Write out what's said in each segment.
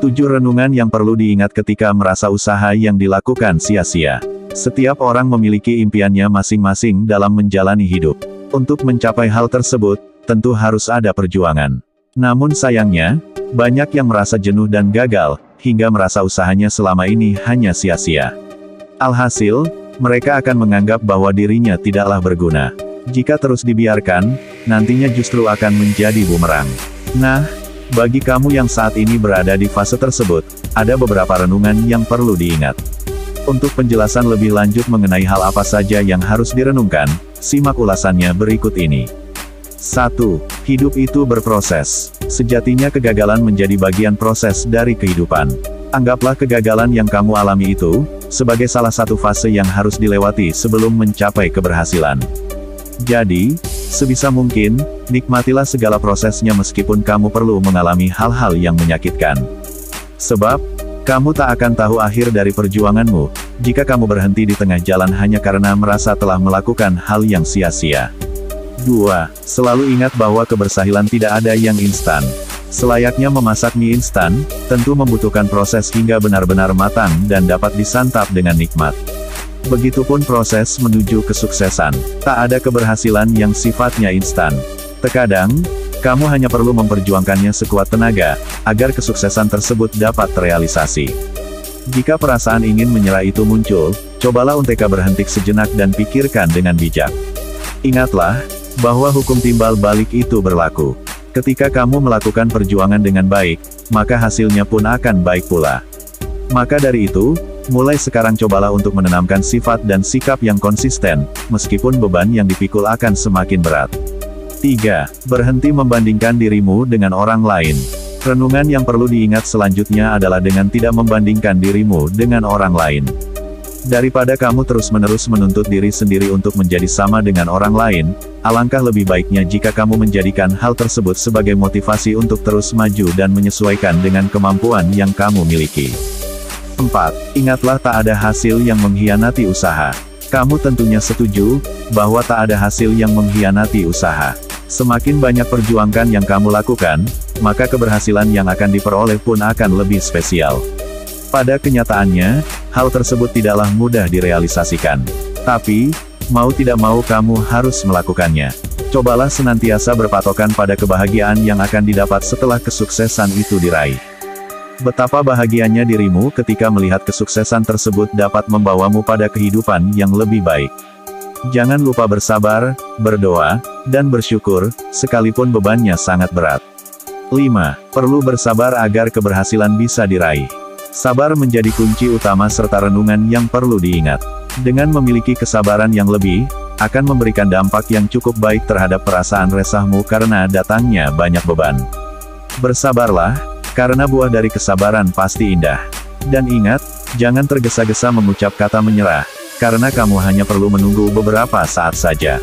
7 renungan yang perlu diingat ketika merasa usaha yang dilakukan sia-sia. Setiap orang memiliki impiannya masing-masing dalam menjalani hidup. Untuk mencapai hal tersebut, tentu harus ada perjuangan. Namun sayangnya, banyak yang merasa jenuh dan gagal, hingga merasa usahanya selama ini hanya sia-sia. Alhasil, mereka akan menganggap bahwa dirinya tidaklah berguna. Jika terus dibiarkan, nantinya justru akan menjadi bumerang. Nah, bagi kamu yang saat ini berada di fase tersebut, ada beberapa renungan yang perlu diingat. Untuk penjelasan lebih lanjut mengenai hal apa saja yang harus direnungkan, simak ulasannya berikut ini. 1. Hidup itu berproses. Sejatinya kegagalan menjadi bagian proses dari kehidupan. Anggaplah kegagalan yang kamu alami itu, sebagai salah satu fase yang harus dilewati sebelum mencapai keberhasilan. Jadi, sebisa mungkin, nikmatilah segala prosesnya meskipun kamu perlu mengalami hal-hal yang menyakitkan. Sebab, kamu tak akan tahu akhir dari perjuanganmu, jika kamu berhenti di tengah jalan hanya karena merasa telah melakukan hal yang sia-sia. 2. Selalu ingat bahwa keberhasilan tidak ada yang instan. Selayaknya memasak mie instan, tentu membutuhkan proses hingga benar-benar matang dan dapat disantap dengan nikmat. Begitupun proses menuju kesuksesan. Tak ada keberhasilan yang sifatnya instan. Terkadang, kamu hanya perlu memperjuangkannya sekuat tenaga, agar kesuksesan tersebut dapat terrealisasi. Jika perasaan ingin menyerah itu muncul, cobalah untuk berhenti sejenak dan pikirkan dengan bijak. Ingatlah, bahwa hukum timbal balik itu berlaku. Ketika kamu melakukan perjuangan dengan baik, maka hasilnya pun akan baik pula. Maka dari itu, mulai sekarang cobalah untuk menanamkan sifat dan sikap yang konsisten, meskipun beban yang dipikul akan semakin berat. 3. Berhenti membandingkan dirimu dengan orang lain. Renungan yang perlu diingat selanjutnya adalah dengan tidak membandingkan dirimu dengan orang lain. Daripada kamu terus-menerus menuntut diri sendiri untuk menjadi sama dengan orang lain, alangkah lebih baiknya jika kamu menjadikan hal tersebut sebagai motivasi untuk terus maju dan menyesuaikan dengan kemampuan yang kamu miliki. 4. Ingatlah tak ada hasil yang mengkhianati usaha. Kamu tentunya setuju, bahwa tak ada hasil yang mengkhianati usaha. Semakin banyak perjuangan yang kamu lakukan, maka keberhasilan yang akan diperoleh pun akan lebih spesial. Pada kenyataannya, hal tersebut tidaklah mudah direalisasikan. Tapi, mau tidak mau kamu harus melakukannya. Cobalah senantiasa berpatokan pada kebahagiaan yang akan didapat setelah kesuksesan itu diraih. Betapa bahagianya dirimu ketika melihat kesuksesan tersebut dapat membawamu pada kehidupan yang lebih baik. Jangan lupa bersabar, berdoa, dan bersyukur, sekalipun bebannya sangat berat. 5. Perlu bersabar agar keberhasilan bisa diraih. Sabar menjadi kunci utama serta renungan yang perlu diingat. Dengan memiliki kesabaran yang lebih, akan memberikan dampak yang cukup baik terhadap perasaan resahmu karena datangnya banyak beban. Bersabarlah, karena buah dari kesabaran pasti indah. Dan ingat, jangan tergesa-gesa mengucap kata menyerah, karena kamu hanya perlu menunggu beberapa saat saja.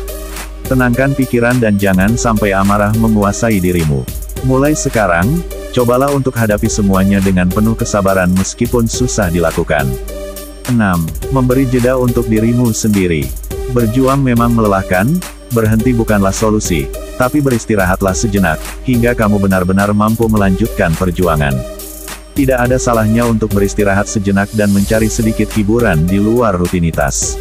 Tenangkan pikiran dan jangan sampai amarah menguasai dirimu. Mulai sekarang, cobalah untuk hadapi semuanya dengan penuh kesabaran meskipun susah dilakukan. 6. Memberi jeda untuk dirimu sendiri. Berjuang memang melelahkan, berhenti bukanlah solusi, tapi beristirahatlah sejenak, hingga kamu benar-benar mampu melanjutkan perjuangan. Tidak ada salahnya untuk beristirahat sejenak dan mencari sedikit hiburan di luar rutinitas.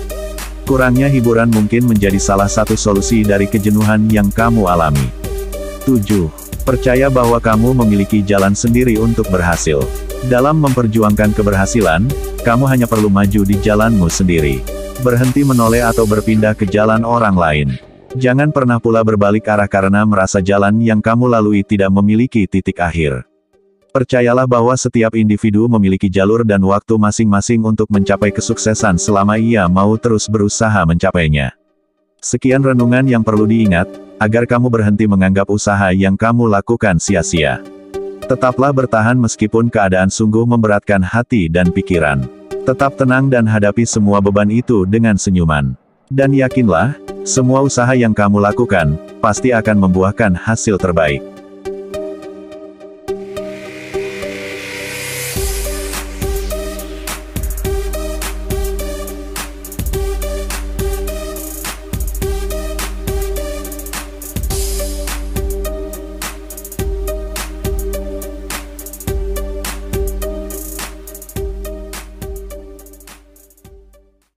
Kurangnya hiburan mungkin menjadi salah satu solusi dari kejenuhan yang kamu alami. 7. Percaya bahwa kamu memiliki jalan sendiri untuk berhasil. Dalam memperjuangkan keberhasilan, kamu hanya perlu maju di jalanmu sendiri. Berhenti menoleh atau berpindah ke jalan orang lain. Jangan pernah pula berbalik arah karena merasa jalan yang kamu lalui tidak memiliki titik akhir. Percayalah bahwa setiap individu memiliki jalur dan waktu masing-masing untuk mencapai kesuksesan selama ia mau terus berusaha mencapainya. Sekian renungan yang perlu diingat, agar kamu berhenti menganggap usaha yang kamu lakukan sia-sia. Tetaplah bertahan meskipun keadaan sungguh memberatkan hati dan pikiran. Tetap tenang dan hadapi semua beban itu dengan senyuman. Dan yakinlah, semua usaha yang kamu lakukan, pasti akan membuahkan hasil terbaik.